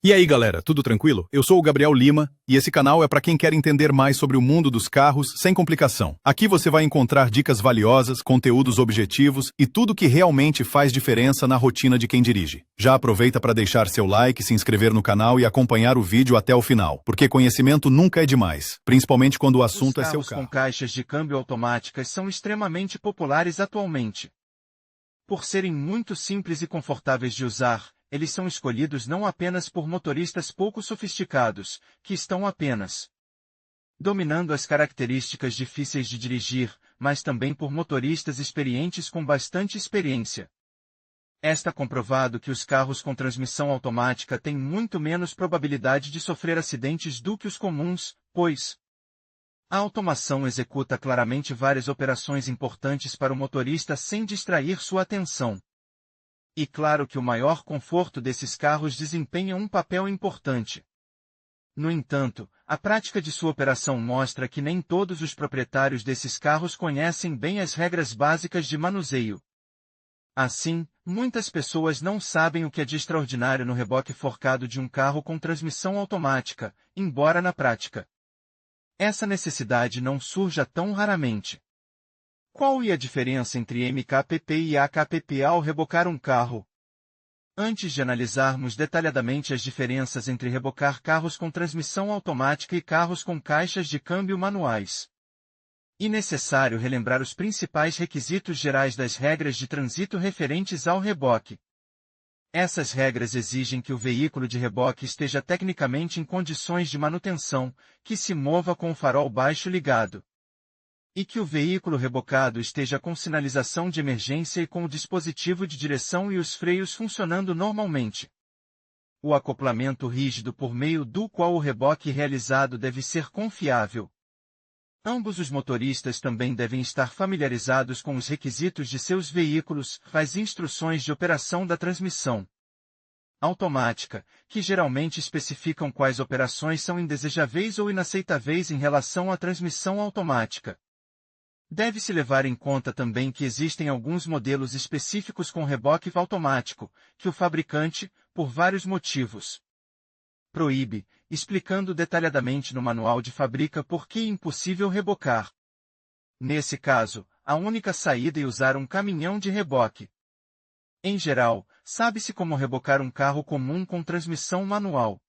E aí, galera, tudo tranquilo? Eu sou o Gabriel Lima e esse canal é para quem quer entender mais sobre o mundo dos carros sem complicação. Aqui você vai encontrar dicas valiosas, conteúdos objetivos e tudo que realmente faz diferença na rotina de quem dirige. Já aproveita para deixar seu like, se inscrever no canal e acompanhar o vídeo até o final, porque conhecimento nunca é demais, principalmente quando o assunto é seu Os carros carro. com caixas de câmbio automáticas são extremamente populares atualmente. Por serem muito simples e confortáveis de usar, eles são escolhidos não apenas por motoristas pouco sofisticados, que estão apenas dominando as características difíceis de dirigir, mas também por motoristas experientes com bastante experiência. Está comprovado que os carros com transmissão automática têm muito menos probabilidade de sofrer acidentes do que os comuns, pois a automação executa claramente várias operações importantes para o motorista sem distrair sua atenção. E claro que o maior conforto desses carros desempenha um papel importante. No entanto, a prática de sua operação mostra que nem todos os proprietários desses carros conhecem bem as regras básicas de manuseio. Assim, muitas pessoas não sabem o que é de extraordinário no reboque forcado de um carro com transmissão automática, embora na prática essa necessidade não surja tão raramente. Qual é a diferença entre MKPP e AKPP ao rebocar um carro? Antes de analisarmos detalhadamente as diferenças entre rebocar carros com transmissão automática e carros com caixas de câmbio manuais, é necessário relembrar os principais requisitos gerais das regras de trânsito referentes ao reboque. Essas regras exigem que o veículo de reboque esteja tecnicamente em condições de manutenção, que se mova com o farol baixo ligado, e que o veículo rebocado esteja com sinalização de emergência e com o dispositivo de direção e os freios funcionando normalmente. O acoplamento rígido por meio do qual o reboque realizado deve ser confiável. Ambos os motoristas também devem estar familiarizados com os requisitos de seus veículos, as instruções de operação da transmissão automática, que geralmente especificam quais operações são indesejáveis ou inaceitáveis em relação à transmissão automática. Deve-se levar em conta também que existem alguns modelos específicos com reboque automático, que o fabricante, por vários motivos, proíbe, explicando detalhadamente no manual de fábrica por que é impossível rebocar. Nesse caso, a única saída é usar um caminhão de reboque. Em geral, sabe-se como rebocar um carro comum com transmissão manual.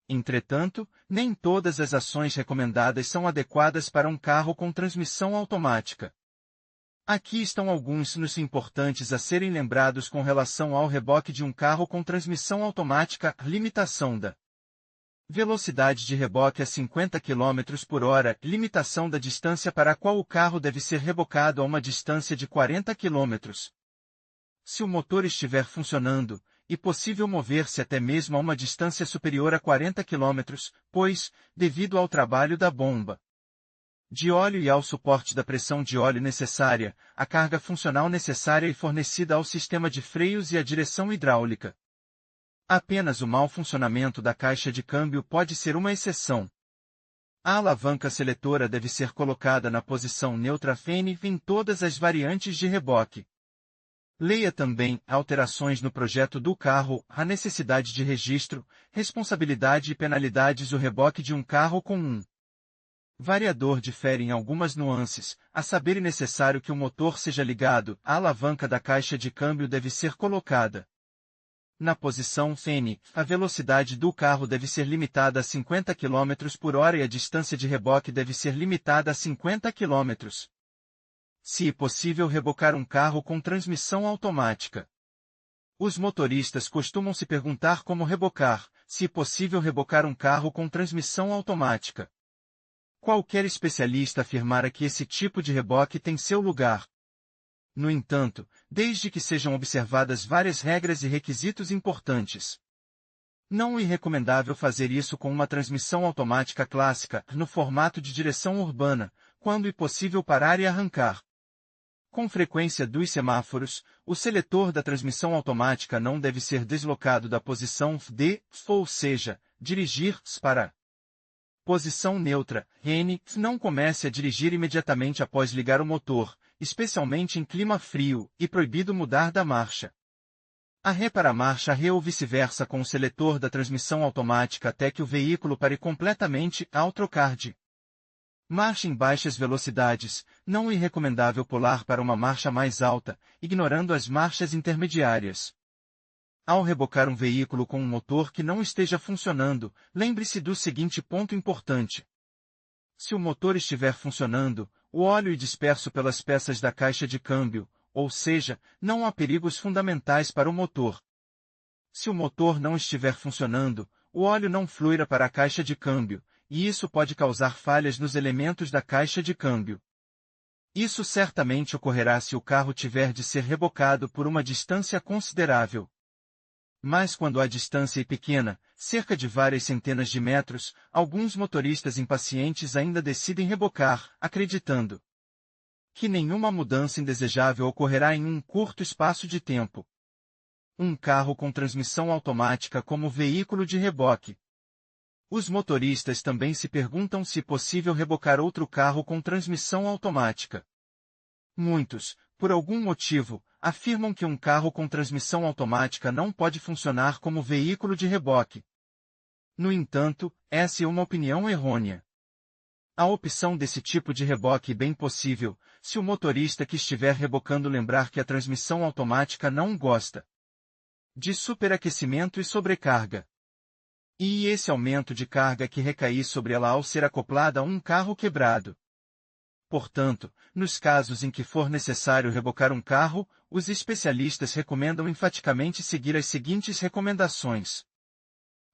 Entretanto, nem todas as ações recomendadas são adequadas para um carro com transmissão automática. Aqui estão alguns nos importantes a serem lembrados com relação ao reboque de um carro com transmissão automática. Limitação da velocidade de reboque a 50 km por hora. Limitação da distância para a qual o carro deve ser rebocado a uma distância de 40 km. Se o motor estiver funcionando, é possível mover-se até mesmo a uma distância superior a 40 km, pois, devido ao trabalho da bomba de óleo e ao suporte da pressão de óleo necessária, a carga funcional necessária é fornecida ao sistema de freios e à direção hidráulica. Apenas o mau funcionamento da caixa de câmbio pode ser uma exceção. A alavanca seletora deve ser colocada na posição neutra em todas as variantes de reboque. Leia também alterações no projeto do carro, a necessidade de registro, responsabilidade e penalidades. O reboque de um carro com um variador difere em algumas nuances, a saber, é necessário que o motor seja ligado, a alavanca da caixa de câmbio deve ser colocada na posição N, a velocidade do carro deve ser limitada a 50 km por hora e a distância de reboque deve ser limitada a 50 km. Se é possível rebocar um carro com transmissão automática. Os motoristas costumam se perguntar como rebocar, se é possível rebocar um carro com transmissão automática. Qualquer especialista afirmará que esse tipo de reboque tem seu lugar. No entanto, desde que sejam observadas várias regras e requisitos importantes. Não é recomendável fazer isso com uma transmissão automática clássica, no formato de direção urbana, quando é possível parar e arrancar. Com frequência dos semáforos, o seletor da transmissão automática não deve ser deslocado da posição D, ou seja, dirigir para posição neutra. N. Não comece a dirigir imediatamente após ligar o motor, especialmente em clima frio, e proibido mudar da marcha. A ré para a marcha ré ou vice-versa com o seletor da transmissão automática até que o veículo pare completamente ao trocar de marcha em baixas velocidades. Não é recomendável pular para uma marcha mais alta, ignorando as marchas intermediárias. Ao rebocar um veículo com um motor que não esteja funcionando, lembre-se do seguinte ponto importante. Se o motor estiver funcionando, o óleo é disperso pelas peças da caixa de câmbio, ou seja, não há perigos fundamentais para o motor. Se o motor não estiver funcionando, o óleo não fluirá para a caixa de câmbio, e isso pode causar falhas nos elementos da caixa de câmbio. Isso certamente ocorrerá se o carro tiver de ser rebocado por uma distância considerável. Mas quando a distância é pequena, cerca de várias centenas de metros, alguns motoristas impacientes ainda decidem rebocar, acreditando que nenhuma mudança indesejável ocorrerá em um curto espaço de tempo. Um carro com transmissão automática como veículo de reboque. Os motoristas também se perguntam se é possível rebocar outro carro com transmissão automática. Muitos, por algum motivo, afirmam que um carro com transmissão automática não pode funcionar como veículo de reboque. No entanto, essa é uma opinião errônea. A opção desse tipo de reboque é bem possível, se o motorista que estiver rebocando lembrar que a transmissão automática não gosta de superaquecimento e sobrecarga. E esse aumento de carga que recair sobre ela ao ser acoplada a um carro quebrado. Portanto, nos casos em que for necessário rebocar um carro, os especialistas recomendam enfaticamente seguir as seguintes recomendações.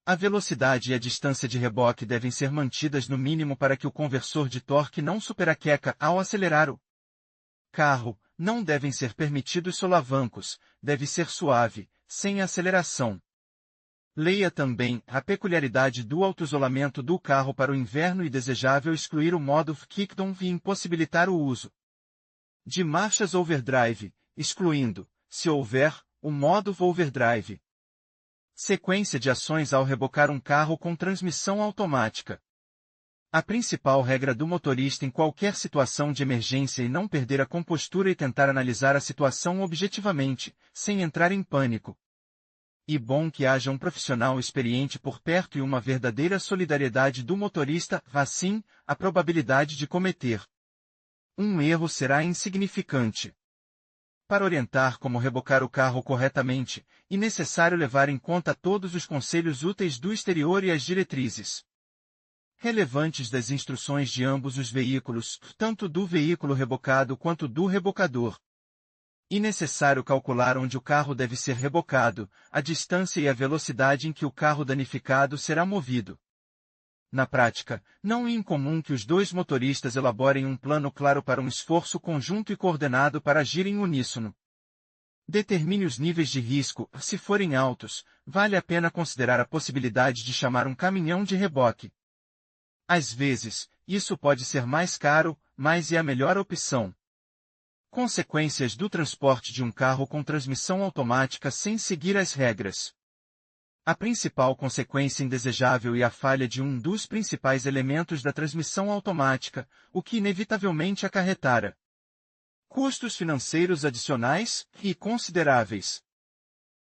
A velocidade e a distância de reboque devem ser mantidas no mínimo para que o conversor de torque não superaqueça ao acelerar o carro. Não devem ser permitidos solavancos, deve ser suave, sem aceleração. Leia também a peculiaridade do autoisolamento do carro para o inverno e desejável excluir o modo kickdown e impossibilitar o uso de marchas overdrive, excluindo, se houver, o modo overdrive. Sequência de ações ao rebocar um carro com transmissão automática. A principal regra do motorista em qualquer situação de emergência é não perder a compostura e tentar analisar a situação objetivamente, sem entrar em pânico. E bom que haja um profissional experiente por perto e uma verdadeira solidariedade do motorista, assim, a probabilidade de cometer um erro será insignificante. Para orientar como rebocar o carro corretamente, é necessário levar em conta todos os conselhos úteis do exterior e as diretrizes relevantes das instruções de ambos os veículos, tanto do veículo rebocado quanto do rebocador. É necessário calcular onde o carro deve ser rebocado, a distância e a velocidade em que o carro danificado será movido. Na prática, não é incomum que os dois motoristas elaborem um plano claro para um esforço conjunto e coordenado para agir em uníssono. Determine os níveis de risco. Se forem altos, vale a pena considerar a possibilidade de chamar um caminhão de reboque. Às vezes, isso pode ser mais caro, mas é a melhor opção. Consequências do transporte de um carro com transmissão automática sem seguir as regras. A principal consequência indesejável é a falha de um dos principais elementos da transmissão automática, o que inevitavelmente acarretará custos financeiros adicionais e consideráveis.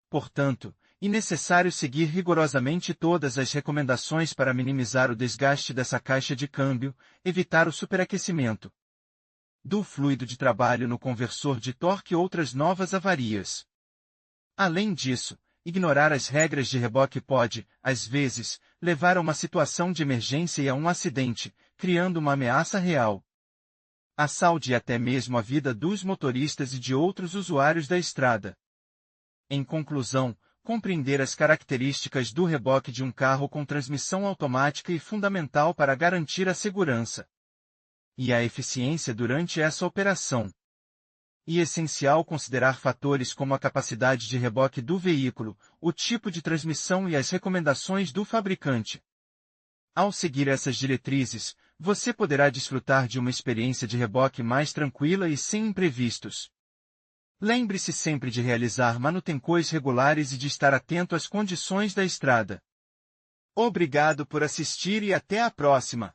Portanto, é necessário seguir rigorosamente todas as recomendações para minimizar o desgaste dessa caixa de câmbio, evitar o superaquecimento do fluido de trabalho no conversor de torque e outras novas avarias. Além disso, ignorar as regras de reboque pode, às vezes, levar a uma situação de emergência e a um acidente, criando uma ameaça real à saúde e até mesmo à vida dos motoristas e de outros usuários da estrada. Em conclusão, compreender as características do reboque de um carro com transmissão automática é fundamental para garantir a segurança e a eficiência durante essa operação. É essencial considerar fatores como a capacidade de reboque do veículo, o tipo de transmissão e as recomendações do fabricante. Ao seguir essas diretrizes, você poderá desfrutar de uma experiência de reboque mais tranquila e sem imprevistos. Lembre-se sempre de realizar manutenções regulares e de estar atento às condições da estrada. Obrigado por assistir e até a próxima!